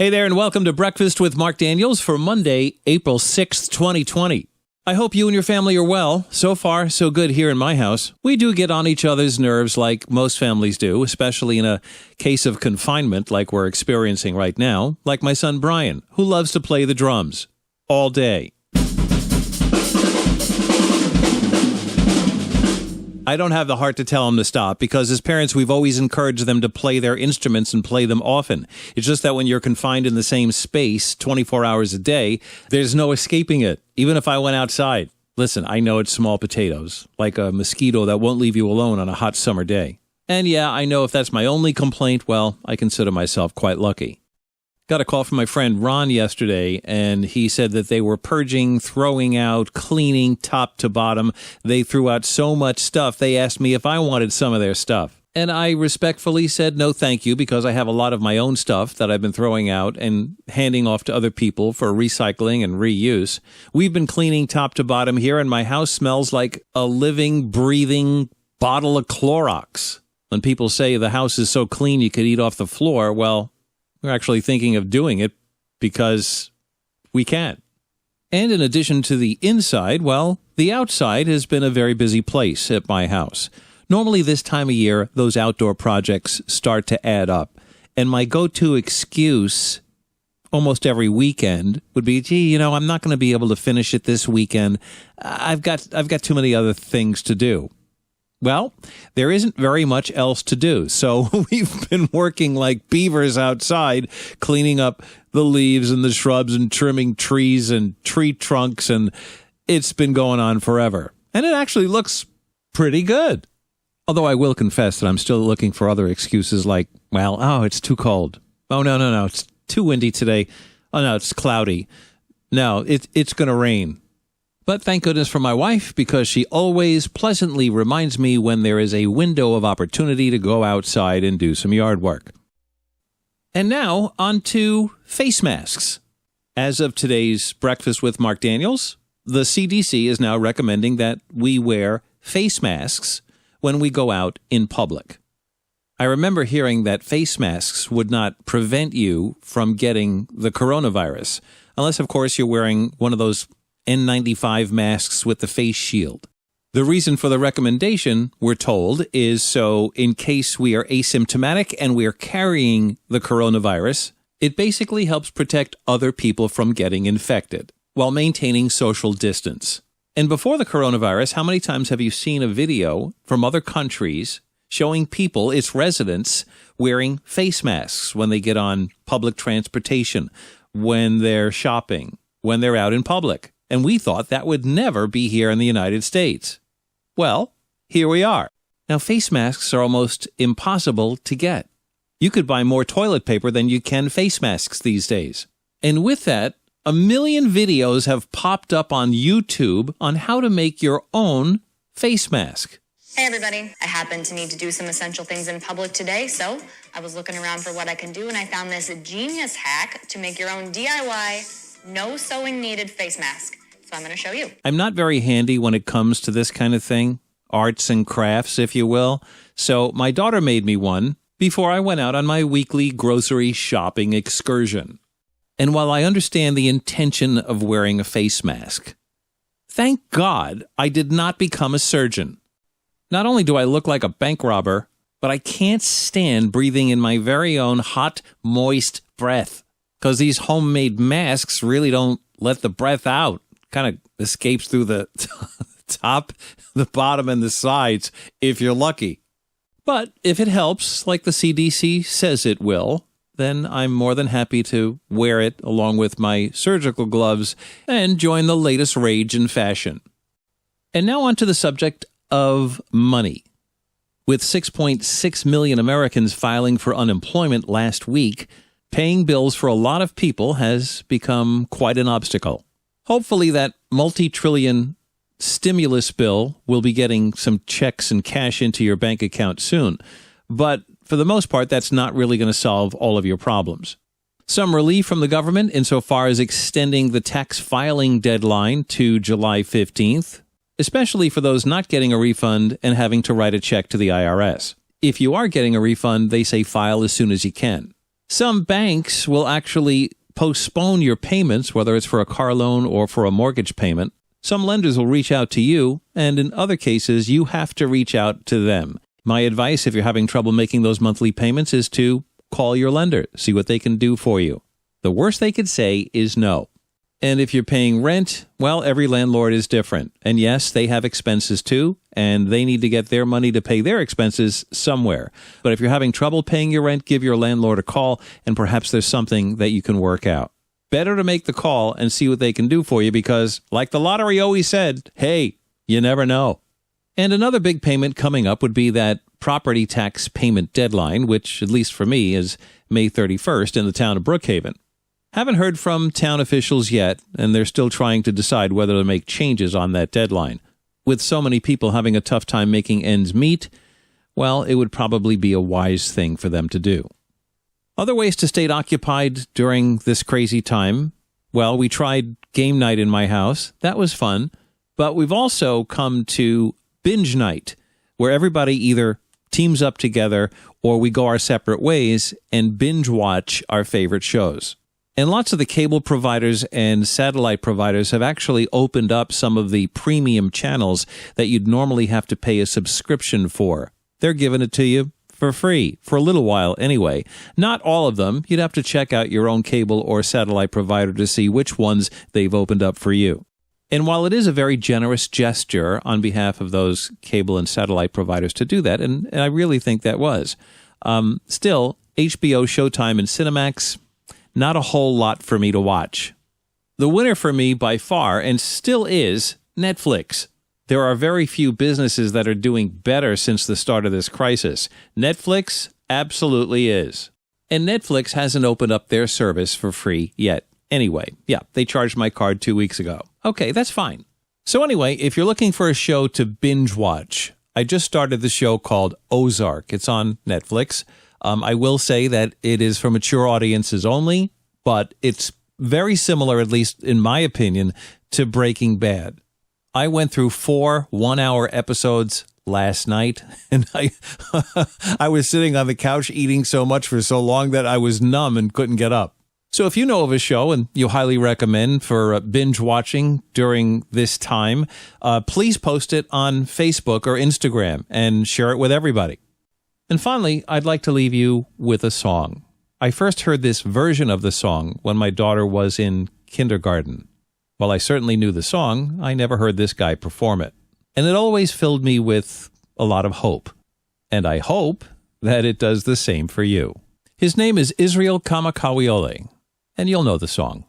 Hey there, and welcome to Breakfast with Mark Daniels for Monday, April 6th, 2020. I hope you and your family are well. So far, so good here in my house. We do get on each other's nerves like most families do, especially in a case of confinement like we're experiencing right now, like my son Brian, who loves to play the drums all day. I don't have the heart to tell him to stop because as parents, we've always encouraged them to play their instruments and play them often. It's just that when you're confined in the same space 24 hours a day, there's no escaping it, even if I went outside. Listen, I know it's small potatoes, like a mosquito that won't leave you alone on a hot summer day. And yeah, I know if that's my only complaint, well, I consider myself quite lucky. Got a call from my friend Ron yesterday, and he said that they were purging, throwing out, cleaning top to bottom. They threw out so much stuff, they asked me if I wanted some of their stuff. And I respectfully said no thank you because I have a lot of my own stuff that I've been throwing out and handing off to other people for recycling and reuse. We've been cleaning top to bottom here, and my house smells like a living, breathing bottle of Clorox. When people say the house is so clean you could eat off the floor, well, we're actually thinking of doing it because we can. And in addition to the inside, well, the outside has been a very busy place at my house. Normally this time of year, those outdoor projects start to add up. And my go-to excuse almost every weekend would be, gee, I'm not going to be able to finish it this weekend. I've got too many other things to do. Well, there isn't very much else to do, so we've been working like beavers outside, cleaning up the leaves and the shrubs and trimming trees and tree trunks, and it's been going on forever. And it actually looks pretty good. Although I will confess that I'm still looking for other excuses like, it's too cold. Oh, no, it's too windy today. Oh, no, it's cloudy. No, it's going to rain. But thank goodness for my wife, because she always pleasantly reminds me when there is a window of opportunity to go outside and do some yard work. And now, on to face masks. As of today's Breakfast with Mark Daniels, the CDC is now recommending that we wear face masks when we go out in public. I remember hearing that face masks would not prevent you from getting the coronavirus, unless, of course, you're wearing one of those N95 masks with the face shield. The reason for the recommendation, we're told, is so in case we are asymptomatic and we're carrying the coronavirus, it basically helps protect other people from getting infected while maintaining social distance. And before the coronavirus, how many times have you seen a video from other countries showing people, its residents, wearing face masks when they get on public transportation, when they're shopping, when they're out in public? And we thought that would never be here in the United States. Well, here we are. Now, face masks are almost impossible to get. You could buy more toilet paper than you can face masks these days. And with that, 1 million videos have popped up on YouTube on how to make your own face mask. Hey everybody, I happen to need to do some essential things in public today, so I was looking around for what I can do and I found this genius hack to make your own DIY, no sewing needed face mask. So I'm going to show you. I'm not very handy when it comes to this kind of thing, arts and crafts, if you will. So my daughter made me one before I went out on my weekly grocery shopping excursion. And while I understand the intention of wearing a face mask, thank God I did not become a surgeon. Not only do I look like a bank robber, but I can't stand breathing in my very own hot, moist breath, because these homemade masks really don't let the breath out. Kind of escapes through the top, the bottom, and the sides, if you're lucky. But if it helps, like the CDC says it will, then I'm more than happy to wear it along with my surgical gloves and join the latest rage in fashion. And now on to the subject of money. With 6.6 million Americans filing for unemployment last week, paying bills for a lot of people has become quite an obstacle. Hopefully that multi-trillion stimulus bill will be getting some checks and cash into your bank account soon. But for the most part, that's not really going to solve all of your problems. Some relief from the government insofar as extending the tax filing deadline to July 15th, especially for those not getting a refund and having to write a check to the IRS. If you are getting a refund, they say file as soon as you can. Some banks will actually postpone your payments, whether it's for a car loan or for a mortgage payment. Some lenders will reach out to you, and in other cases, you have to reach out to them. My advice, if you're having trouble making those monthly payments, is to call your lender, see what they can do for you. The worst they could say is no. And if you're paying rent, well, every landlord is different. And yes, they have expenses too, and they need to get their money to pay their expenses somewhere. But if you're having trouble paying your rent, give your landlord a call, and perhaps there's something that you can work out. Better to make the call and see what they can do for you because, like the lottery always said, hey, you never know. And another big payment coming up would be that property tax payment deadline, which, at least for me, is May 31st in the town of Brookhaven. Haven't heard from town officials yet, and they're still trying to decide whether to make changes on that deadline. With so many people having a tough time making ends meet, well, it would probably be a wise thing for them to do. Other ways to stay occupied during this crazy time, well, we tried game night in my house. That was fun. But we've also come to binge night, where everybody either teams up together or we go our separate ways and binge watch our favorite shows. And lots of the cable providers and satellite providers have actually opened up some of the premium channels that you'd normally have to pay a subscription for. They're giving it to you for free, for a little while anyway. Not all of them. You'd have to check out your own cable or satellite provider to see which ones they've opened up for you. And while it is a very generous gesture on behalf of those cable and satellite providers to do that, and I really think that was, still, HBO, Showtime, and Cinemax, not a whole lot for me to watch. The winner for me by far, and still is, Netflix. There are very few businesses that are doing better since the start of this crisis. Netflix absolutely is. And Netflix hasn't opened up their service for free yet. Anyway, yeah, they charged my card 2 weeks ago. Okay, that's fine. So anyway, if you're looking for a show to binge watch, I just started the show called Ozark. It's on Netflix. I will say that it is for mature audiences only, but it's very similar, at least in my opinion, to Breaking Bad. I went through 4 one-hour episodes last night, and I was sitting on the couch eating so much for so long that I was numb and couldn't get up. So if you know of a show and you highly recommend for binge watching during this time, please post it on Facebook or Instagram and share it with everybody. And finally, I'd like to leave you with a song. I first heard this version of the song when my daughter was in kindergarten. While I certainly knew the song, I never heard this guy perform it. And it always filled me with a lot of hope. And I hope that it does the same for you. His name is Israel Kamakawiole, and you'll know the song.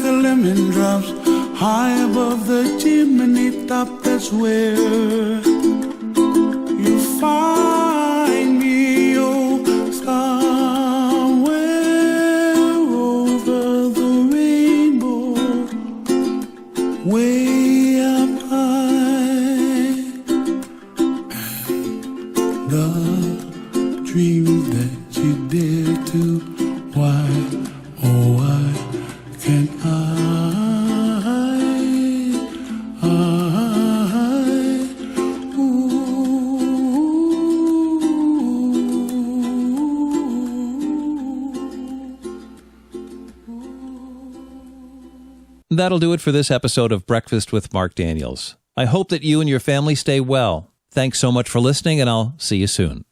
the lemon drops high above the chimney top. That's where you find me, oh, somewhere over the rainbow, way up high. And the dreams that you dare to, why, oh, why can't I? That'll do it for this episode of Breakfast with Mark Daniels. I hope that you and your family stay well. Thanks so much for listening, and I'll see you soon.